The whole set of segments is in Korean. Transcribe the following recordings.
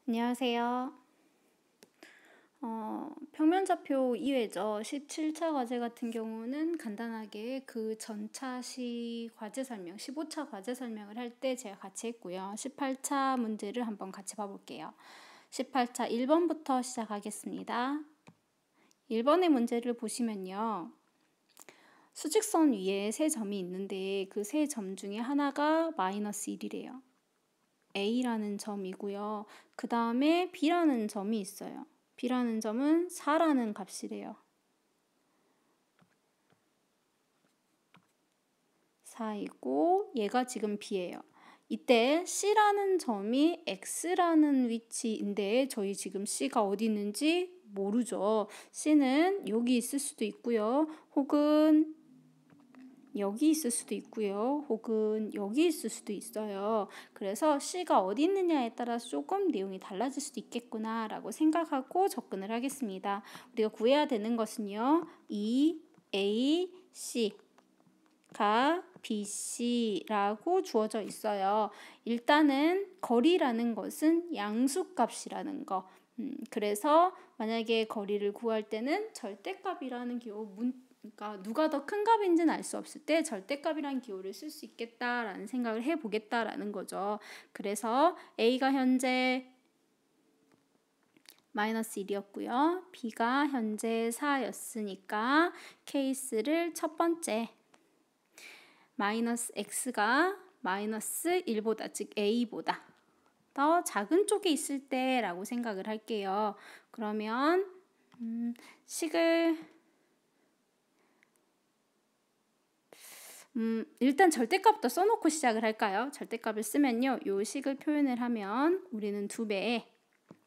안녕하세요. 평면좌표 2회죠. 17차 과제 같은 경우는 간단하게 그 전차시 과제 설명, 15차 과제 설명을 할 때 제가 같이 했고요. 18차 문제를 한번 같이 봐볼게요. 18차 1번부터 시작하겠습니다. 1번의 문제를 보시면요. 수직선 위에 세 점이 있는데 그 세 점 중에 하나가 마이너스 1이래요. A라는 점이고요. 그 다음에 B라는 점이 있어요. B라는 점은 4라는 값이래요. 4이고 얘가 지금 B예요. 이때 C라는 점이 X라는 위치인데 저희 지금 C가 어디 있는지 모르죠. C는 여기 있을 수도 있고요. 혹은 여기 있을 수도 있고요. 혹은 여기 있을 수도 있어요. 그래서 C가 어디 있느냐에 따라서 조금 내용이 달라질 수도 있겠구나 라고 생각하고 접근을 하겠습니다. 우리가 구해야 되는 것은요. A, C가 BC라고 주어져 있어요. 일단은 거리라는 것은 양수값이라는 거. 그래서 만약에 거리를 구할 때는 절대값이라는 기호 그러니까 누가 더 큰 값인지는 알 수 없을 때 절대값이라는 기호를 쓸 수 있겠다라는 생각을 해보겠다라는 거죠. 그래서 A가 현재 마이너스 1이었고요. B가 현재 4였으니까 케이스를 첫 번째 마이너스 X가 마이너스 1보다 즉 A보다 더 작은 쪽에 있을 때라고 생각을 할게요. 그러면 식을 일단 절대값부터 써놓고 시작을 할까요? 절대값을 쓰면요. 요 식을 표현을 하면 우리는 2배의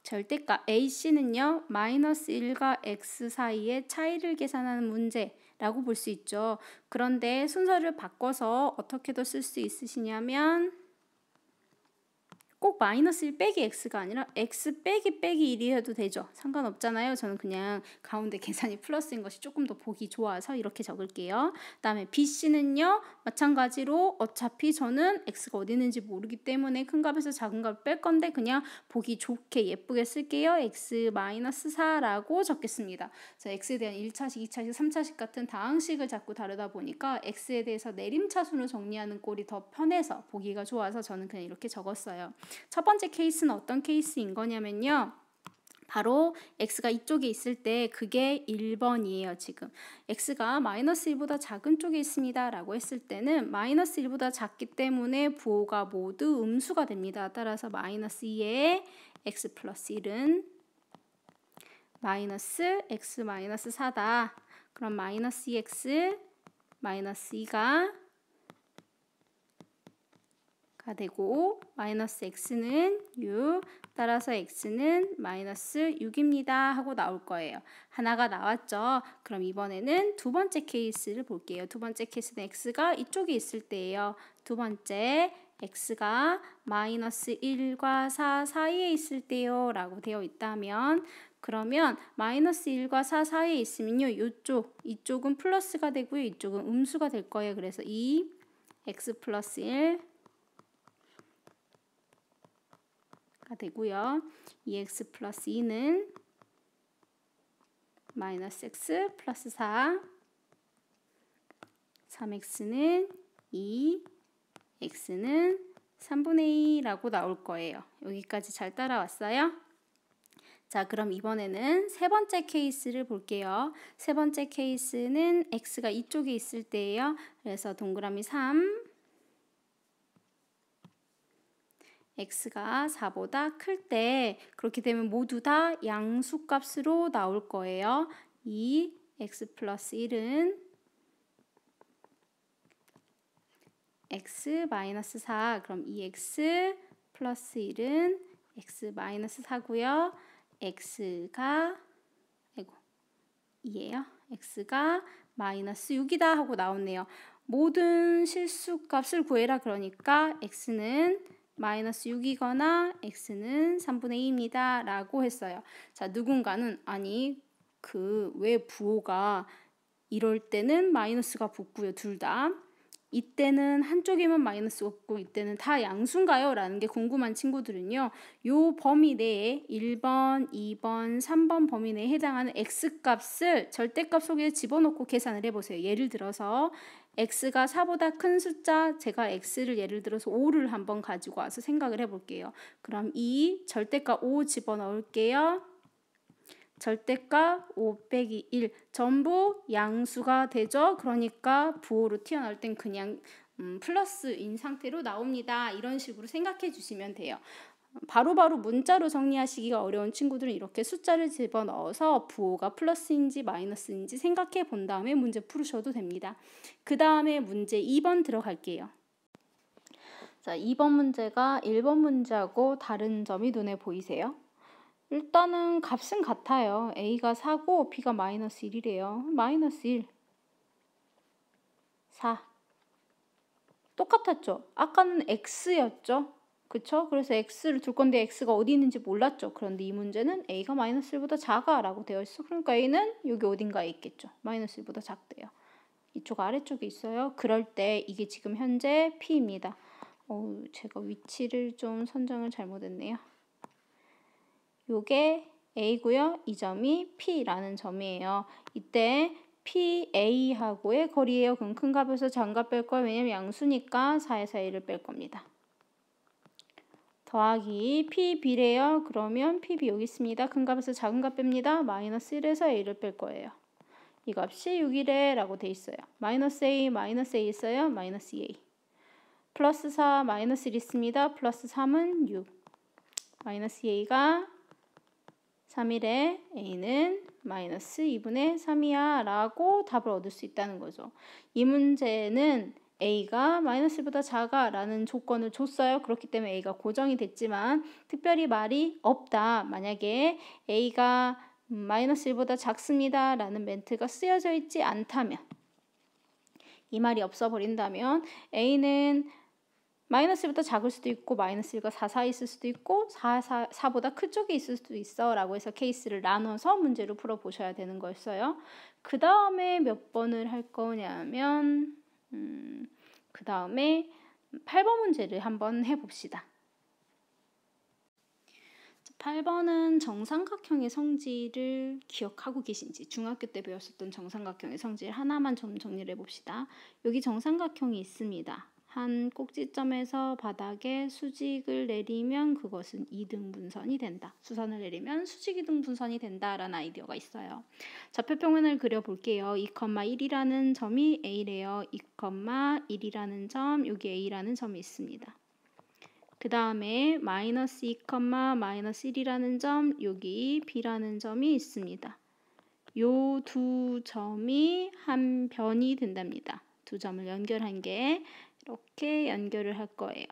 절대값 AC는요. 마이너스 1과 X 사이의 차이를 계산하는 문제라고 볼 수 있죠. 그런데 순서를 바꿔서 어떻게도 쓸 수 있으시냐면 꼭 마이너스 1 빼기 x가 아니라 x 빼기 1이 해도 되죠. 상관없잖아요. 저는 그냥 가운데 계산이 플러스인 것이 조금 더 보기 좋아서 이렇게 적을게요. 그 다음에 BC는요. 마찬가지로 어차피 저는 x가 어디 있는지 모르기 때문에 큰 값에서 작은 값을 뺄 건데 그냥 보기 좋게 예쁘게 쓸게요. x 마이너스 4라고 적겠습니다. 자, x에 대한 1차식, 2차식, 3차식 같은 다항식을 자꾸 다루다 보니까 x에 대해서 내림차순으로 정리하는 꼴이 더 편해서 보기가 좋아서 저는 그냥 이렇게 적었어요. 첫 번째 케이스는 어떤 케이스인 거냐면요. 바로 x가 이쪽에 있을 때 그게 1번이에요. 지금 x가 마이너스 1보다 작은 쪽에 있습니다 라고 했을 때는 마이너스 1보다 작기 때문에 부호가 모두 음수가 됩니다. 따라서 마이너스 2에 x 플러스 1은 마이너스 x 마이너스 4다. 그럼 마이너스 2x 마이너스 2가 되고 마이너스 x는 6 따라서 x는 마이너스 6입니다 하고 나올 거예요. 하나가 나왔죠. 그럼 이번에는 두 번째 케이스를 볼게요. 두 번째 케이스는 x가 이쪽에 있을 때예요. 두 번째 x가 마이너스 1과 4 사이에 있을 때요 라고 되어 있다면 그러면 마이너스 1과 4 사이에 있으면요. 이쪽은 플러스가 되고요. 이쪽은 음수가 될 거예요. 그래서 이 x 플러스 1 가 되고요. 2x 플러스 2는 마이너스 x 플러스 4 3x는 2 x는 3분의 2라고 나올 거예요. 여기까지 잘 따라왔어요? 자, 그럼 이번에는 세 번째 케이스를 볼게요. 세 번째 케이스는 x가 이쪽에 있을 때예요. 그래서 동그라미 3 x가 4보다 클 때 그렇게 되면 모두 다 양수값으로 나올 거예요. 이 x 플러스 1은 x 마이너스 4 그럼 이 x 플러스 1은 x 마이너스 4고요. x가 2예요. x가 마이너스 6이다 하고 나오네요. 모든 실수값을 구해라 그러니까 x는 마이너스 6이거나 x는 3분의 2입니다 라고 했어요. 자, 누군가는 아니 왜 부호가 이럴 때는 마이너스가 붙고요. 둘 다 이때는 한쪽이면 마이너스였고 이때는 다 양수인가요? 라는 게 궁금한 친구들은요. 요 범위 내에 1번, 2번, 3번 범위 내에 해당하는 x값을 절대값 속에 집어넣고 계산을 해보세요. 예를 들어서 x가 4보다 큰 숫자, 제가 x를 예를 들어서 5를 한번 가지고 와서 생각을 해볼게요. 그럼 이 절대값 5 집어넣을게요. 절대값 5 빼기 1 전부 양수가 되죠. 그러니까 부호로 튀어나올 땐 그냥 플러스인 상태로 나옵니다. 이런 식으로 생각해 주시면 돼요. 바로바로 문자로 정리하시기가 어려운 친구들은 이렇게 숫자를 집어넣어서 부호가 플러스인지 마이너스인지 생각해 본 다음에 문제 풀으셔도 됩니다. 그 다음에 문제 2번 들어갈게요. 자, 2번 문제가 1번 문제하고 다른 점이 눈에 보이세요? 일단은 값은 같아요. A가 4고 B가 마이너스 1이래요. 마이너스 1, 4. 똑같았죠? 아까는 X였죠? 그쵸? 그래서 X를 둘 건데 X가 어디 있는지 몰랐죠? 그런데 이 문제는 A가 마이너스 1보다 작아 라고 되어 있어. 그러니까 A는 여기 어딘가에 있겠죠? 마이너스 1보다 작대요. 이쪽 아래쪽에 있어요. 그럴 때 이게 지금 현재 P입니다. 제가 위치를 좀 선정을 잘못했네요. 요게 A고요. 이 점이 P라는 점이에요. 이때 PA하고의 거리예요. 그럼 큰 값에서 작은 값 뺄 거예요. 왜냐면 양수니까 4에서 A를 뺄 겁니다. 더하기 PB래요. 그러면 PB 여기 있습니다. 큰 값에서 작은 값 뺍니다. 마이너스 1에서 A를 뺄 거예요. 이 값이 6이래 라고 돼 있어요. 마이너스 A 있어요. 마이너스 2A. 플러스 4 마이너스 1 있습니다. 플러스 3은 6. 마이너스 2A가 3일에 A는 마이너스 2분의 3이야 라고 답을 얻을 수 있다는 거죠. 이 문제는 A가 마이너스 1보다 작아 라는 조건을 줬어요. 그렇기 때문에 A가 고정이 됐지만 특별히 말이 없다. 만약에 A가 마이너스 1보다 작습니다 라는 멘트가 쓰여져 있지 않다면, 이 말이 없어 버린다면 A는 마이너스 1보다 작을 수도 있고 마이너스 1과 4 사이 있을 수도 있고 4보다 큰 쪽에 있을 수도 있어 라고 해서 케이스를 나눠서 문제를 풀어보셔야 되는 거였어요. 그 다음에 몇 번을 할 거냐면 그 다음에 8번 문제를 한번 해봅시다. 8번은 정삼각형의 성질을 기억하고 계신지, 중학교 때 배웠었던 정삼각형의 성질 하나만 좀 정리를 해봅시다. 여기 정삼각형이 있습니다. 한 꼭지점에서 바닥에 수직을 내리면 그것은 이등분선이 된다. 수선을 내리면 수직 이등분선이 된다라는 아이디어가 있어요. 좌표평면을 그려볼게요. 2,1이라는 점이 A래요. 2,1이라는 점, 여기 A라는 점이 있습니다. 그 다음에 마이너스 2, 마이너스 1이라는 점, 여기 B라는 점이 있습니다. 요 두 점이 한 변이 된답니다. 두 점을 연결한 게 이렇게 연결을 할 거예요.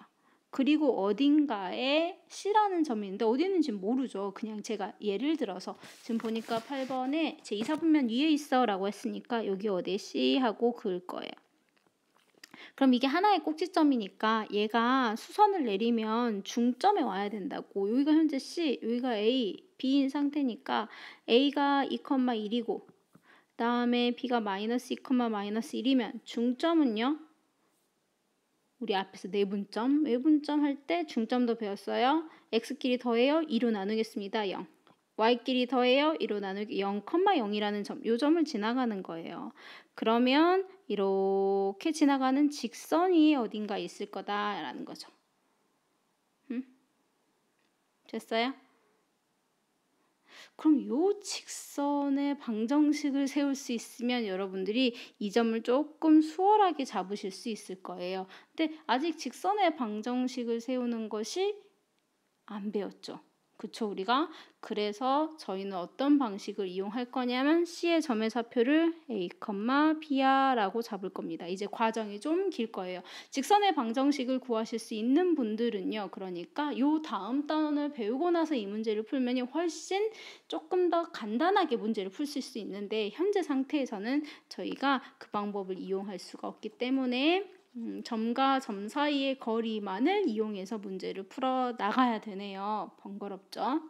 그리고 어딘가에 C라는 점이 있는데 어디 있는지 모르죠. 그냥 제가 예를 들어서 지금 보니까 8번에 제 2, 4분면 위에 있어 라고 했으니까 여기 어디에 C 하고 그을 거예요. 그럼 이게 하나의 꼭지점이니까 얘가 수선을 내리면 중점에 와야 된다고. 여기가 현재 C, 여기가 A, B인 상태니까 A가 2,1이고 다음에 B가 마이너스 2, 마이너스 1이면 중점은요? 우리 앞에서 내분점, 외분점 할 때 중점도 배웠어요. X끼리 더해요. 2로 나누겠습니다. 0. Y끼리 더해요. 2로 나누기 0,0이라는 점, 이 점을 지나가는 거예요. 그러면 이렇게 지나가는 직선이 어딘가 있을 거다라는 거죠. 됐어요? 그럼 이 직선의 방정식을 세울 수 있으면 여러분들이 이 점을 조금 수월하게 잡으실 수 있을 거예요. 근데 아직 직선의 방정식을 세우는 것이 안 배웠죠. 그쵸, 우리가? 그래서 저희는 어떤 방식을 이용할 거냐면 C의 점의 좌표를 A, B야 라고 잡을 겁니다. 이제 과정이 좀 길 거예요. 직선의 방정식을 구하실 수 있는 분들은요. 그러니까 요 다음 단원을 배우고 나서 이 문제를 풀면 훨씬 조금 더 간단하게 문제를 풀 수 있는데 현재 상태에서는 저희가 그 방법을 이용할 수가 없기 때문에 점과 점 사이의 거리만을 이용해서 문제를 풀어 나가야 되네요. 번거롭죠?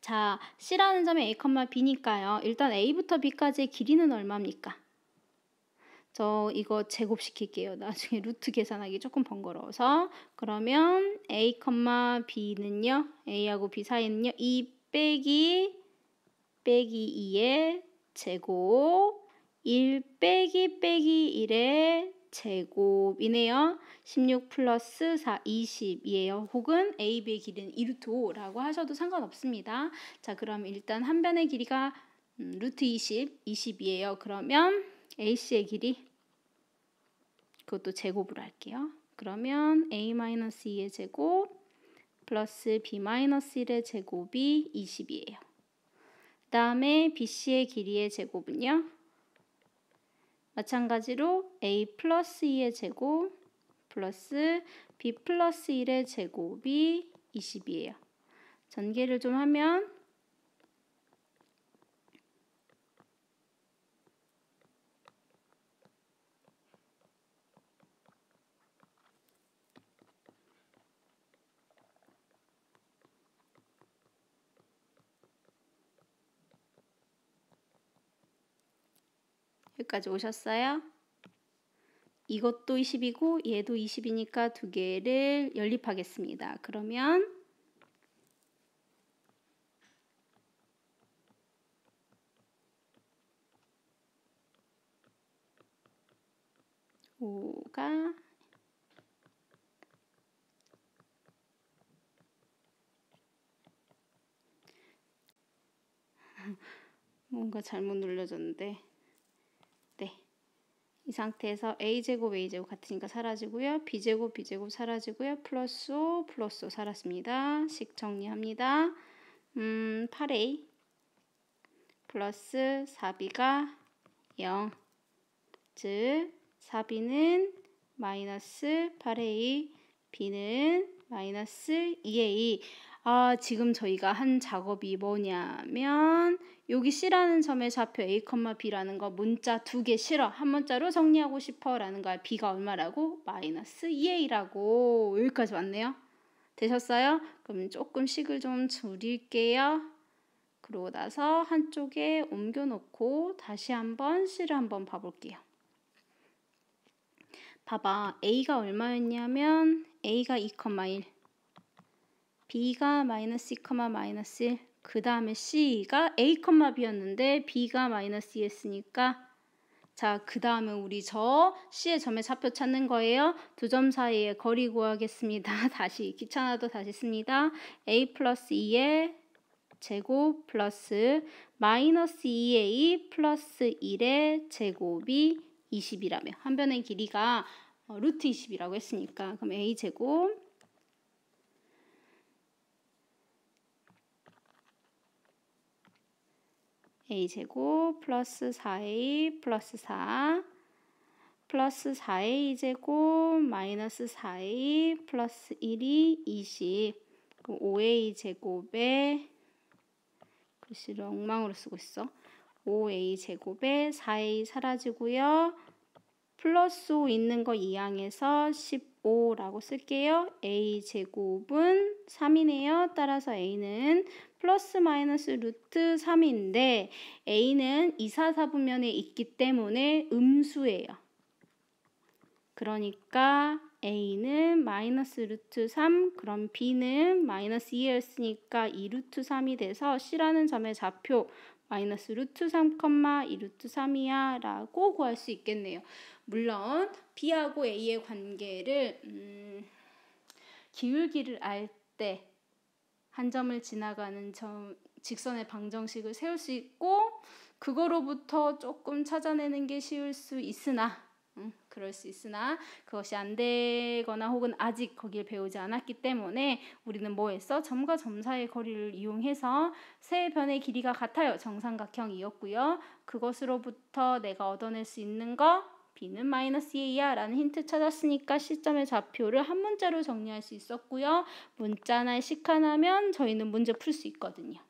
자, C라는 점이 A, B니까요. 일단 A부터 B까지의 길이는 얼마입니까? 저 이거 제곱시킬게요. 나중에 루트 계산하기 조금 번거로워서. 그러면 a, b는요. a하고 b 사이는요. 2 빼기 2의 제곱 1 빼기 1의 제곱이네요. 16 플러스 4, 20이에요. 혹은 a, b의 길이는 2루트 5라고 하셔도 상관없습니다. 자, 그럼 일단 한 변의 길이가 루트 20이에요. 그러면 AC의 길이 그것도 제곱으로 할게요. 그러면 A-2의 제곱 플러스 B-1의 제곱이 20이에요. 그 다음에 BC의 길이의 제곱은요. 마찬가지로 A 플러스 2의 제곱 플러스 B 플러스 1의 제곱이 20이에요. 전개를 좀 하면 여기까지 오셨어요? 이것도 20이고 얘도 20이니까 두 개를 연립하겠습니다. 그러면 5가 뭔가 잘못 눌러졌는데 네. 이 상태에서 a제곱 같으니까 사라지고요. b제곱 사라지고요. 플러스 5 사라집니다. 식 정리합니다. 8a 플러스 4b가 0. 즉 4b는 마이너스 8a, b는 마이너스 2a. 지금 저희가 한 작업이 뭐냐면 여기 C라는 점의 좌표 A, B라는 거 문자 두 개 싫어. 한 문자로 정리하고 싶어 라는 거야. B가 얼마라고? 마이너스 2A라고. 여기까지 왔네요. 되셨어요? 그럼 조금 식을 좀 줄일게요. 그러고 나서 한쪽에 옮겨놓고 다시 한번 C를 한번 봐볼게요. 봐봐. A가 얼마였냐면 A가 2,1 B가 마이너스 2, 마이너스 1 그 다음에 C가 A, B였는데 B가 마이너스 2였으니까 자, 그 다음에 우리 저 C의 점의 좌표 찾는 거예요. 두 점 사이의 거리 구하겠습니다. 다시 귀찮아도 다시 씁니다. A 플러스 2의 제곱 플러스 마이너스 2A 플러스 1의 제곱이 20이라며 한 변의 길이가 루트 20이라고 했으니까 그럼 A 제곱 a제곱 플러스 4a 플러스 4 플러스 4a 제곱 마이너스 4a 플러스 1이 20 5a 제곱에 글씨를 엉망으로 쓰고 있어. 5a 제곱에 4a 사라지고요. 플러스 5 있는 거 이항해서 15라고 쓸게요. a 제곱은 3이네요. 따라서 a는 플러스 마이너스 루트 3인데 a는 2, 4, 4분면에 있기 때문에 음수예요. 그러니까 a는 마이너스 루트 3 그럼 b는 마이너스 2였으니까 2 루트 3이 돼서 C라는 점의 좌표 마이너스 루트 3, 2 루트 3이야 라고 구할 수 있겠네요. 물론 b하고 a의 관계를 기울기를 알 때 한 점을 지나가는 직선의 방정식을 세울 수 있고 그거로부터 조금 찾아내는 게 쉬울 수 있으나 그럴 수 있으나 그것이 안 되거나 혹은 아직 거기를 배우지 않았기 때문에 우리는 뭐 했어? 점과 점 사이의 거리를 이용해서 세 변의 길이가 같아요. 정삼각형이었고요. 그것으로부터 내가 얻어낼 수 있는 거 b는 마이너스 2야 라는 힌트 찾았으니까 C점의 좌표를 한 문자로 정리할 수 있었고요. 문자나 식 하나면 저희는 문제 풀 수 있거든요.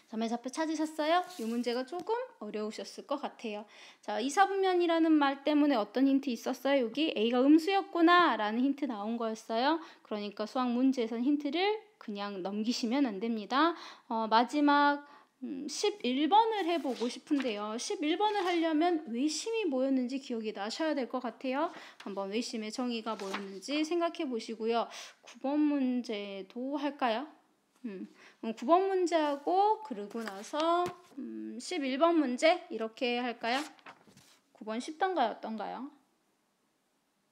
점의 좌표 찾으셨어요? 이 문제가 조금 어려우셨을 것 같아요. 자, 이사분면이라는 말 때문에 어떤 힌트 있었어요? 여기 A가 음수였구나 라는 힌트 나온 거였어요. 그러니까 수학 문제에서는 힌트를 그냥 넘기시면 안 됩니다. 마지막 11번을 해보고 싶은데요. 11번을 하려면 외심이 뭐였는지 기억이 나셔야 될 것 같아요. 한번 외심의 정의가 뭐였는지 생각해 보시고요. 9번 문제도 할까요? 9번 문제하고 그러고 나서 11번 문제 이렇게 할까요? 9번 쉽던가요? 어떤가요?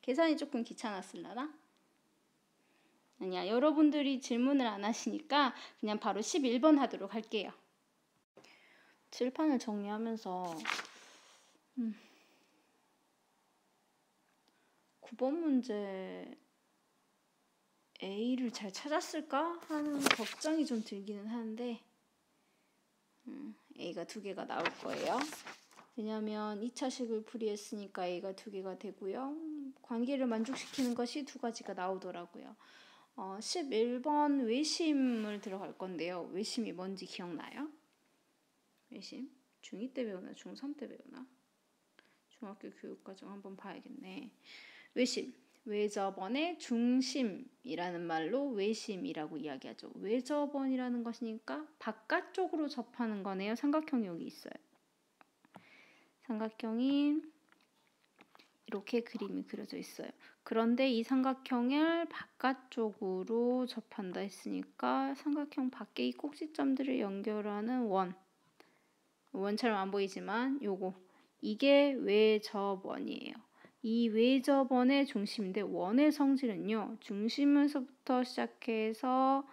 계산이 조금 귀찮았을라나? 아니야, 여러분들이 질문을 안 하시니까 그냥 바로 11번 하도록 할게요. 칠판을 정리하면서 9번 문제 A를 잘 찾았을까 하는 걱정이 좀 들기는 하는데 A가 2개가 나올 거예요. 왜냐하면 2차식을 풀이했으니까 A가 2개가 되고요. 관계를 만족시키는 것이 2가지가 나오더라고요. 11번 외심을 들어갈 건데요. 외심이 뭔지 기억나요? 외심? 중2 때 배우나 중3 때 배우나? 중학교 교육과정 한번 봐야겠네. 외심, 외접원의 중심이라는 말로 외심이라고 이야기하죠. 외접원이라는 것이니까 바깥쪽으로 접하는 거네요. 삼각형이 여기 있어요. 삼각형이 이렇게 그림이 그려져 있어요. 그런데 이 삼각형을 바깥쪽으로 접한다 했으니까 삼각형 밖에 이 꼭지점들을 연결하는 원처럼 안 보이지만 이게 외접원이에요. 이 외접원의 중심인데 원의 성질은요. 중심에서부터 시작해서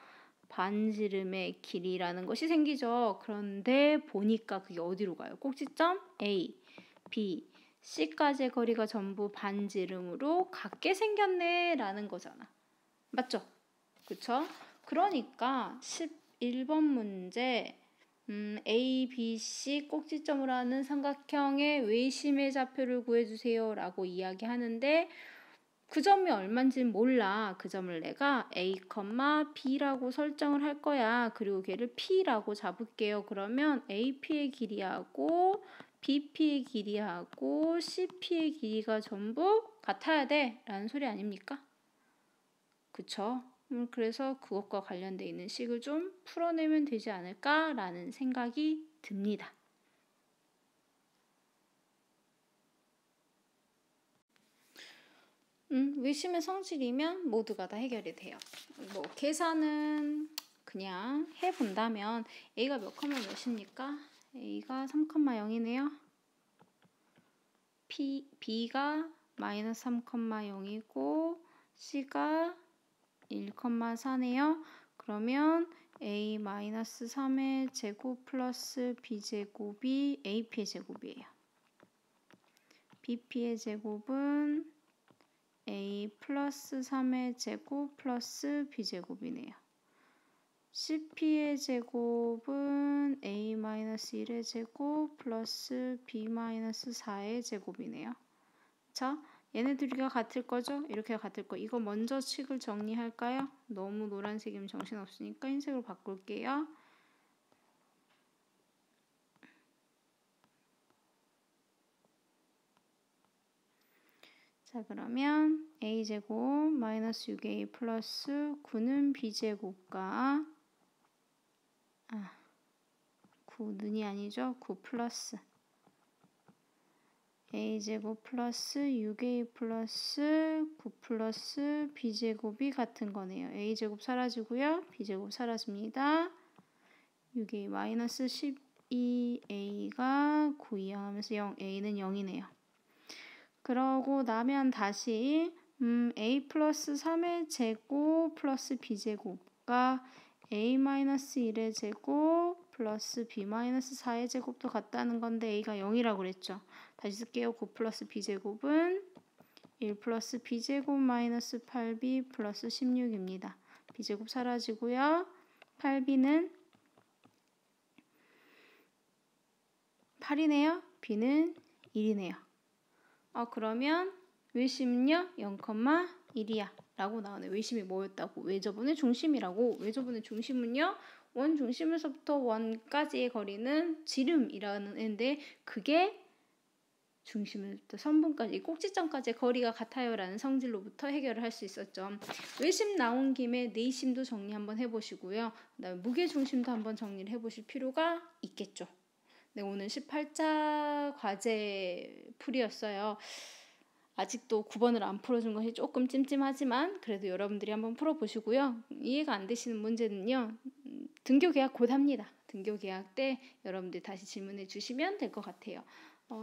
반지름의 길이라는 것이 생기죠. 그런데 보니까 그게 어디로 가요? 꼭지점 A, B, C까지의 거리가 전부 반지름으로 같게 생겼네 라는 거잖아. 맞죠? 그쵸? 그러니까 11번 문제 A, B, C 꼭지점으로 하는 삼각형의 외심의 좌표를 구해주세요 라고 이야기하는데 그 점이 얼마인지는 몰라. 그 점을 내가 A, B라고 설정을 할 거야. 그리고 걔를 P라고 잡을게요. 그러면 AP의 길이하고 BP의 길이하고 CP의 길이가 전부 같아야 돼 라는 소리 아닙니까? 그쵸? 그래서 그것과 관련되어 있는 식을 좀 풀어내면 되지 않을까라는 생각이 듭니다. 외심의 성질이면 모두가 다 해결이 돼요. 계산은 그냥 해본다면 A가 몇 컴마 몇입니까? A가 3,0이네요. B가 마이너스 3,0이고 C가 1,4네요. 그러면 A-3의 제곱 플러스 B제곱이 AP의 제곱이에요. BP의 제곱은 A 플러스 3의 제곱 플러스 B제곱이네요. CP의 제곱은 A-1의 제곱 플러스 B-4의 제곱이네요. 자, 얘네 둘이가 같을 거죠? 이렇게 같을 거. 이거 먼저 식을 정리할까요? 너무 노란색이면 정신없으니까 흰색으로 바꿀게요. 자, 그러면 A제곱 마이너스 6A 플러스 9는 B제곱과 9는이 아니죠. 9 플러스 A제곱 플러스 6A 플러스 9 플러스 B제곱이 같은 거네요. A제곱 사라지고요. B제곱 사라집니다. 6A 마이너스 12A가 9 이항하면서 0, A는 0이네요. 그러고 나면 다시 A 플러스 3의 제곱 플러스 B제곱과 A-1의 제곱 플러스 B-4의 제곱도 같다는 건데 A가 0이라고 그랬죠. 다시 쓸게요. 9 플러스 B제곱은 1 플러스 B제곱 마이너스 8B 플러스 16입니다. B제곱 사라지고요. 8B는 8이네요. B는 1이네요. 그러면 외심은요 0,1이야 라고 나오네. 외심이 뭐였다고? 외접원의 중심이라고. 외접원의 중심은요 원 중심에서부터 원까지의 거리는 지름이라는 애인데 그게 중심으로부터 선분까지 꼭지점까지 거리가 같아요라는 성질로부터 해결을 할 수 있었죠. 외심 나온 김에 내심도 정리 한번 해보시고요. 그다음에 무게중심도 한번 정리를 해보실 필요가 있겠죠. 네, 오늘 18차 과제 풀이였어요. 아직도 9번을 안 풀어준 것이 조금 찜찜하지만 그래도 여러분들이 한번 풀어보시고요. 이해가 안 되시는 문제는요. 등교계약 곧 합니다. 등교계약 때 여러분들 다시 질문해 주시면 될 것 같아요.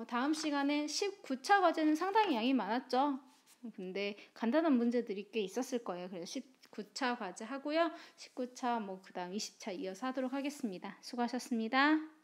다음 시간에 19차 과제는 상당히 양이 많았죠. 근데 간단한 문제들이 꽤 있었을 거예요. 그래서 19차 과제 하고요. 19차 그 다음 20차 이어서 하도록 하겠습니다. 수고하셨습니다.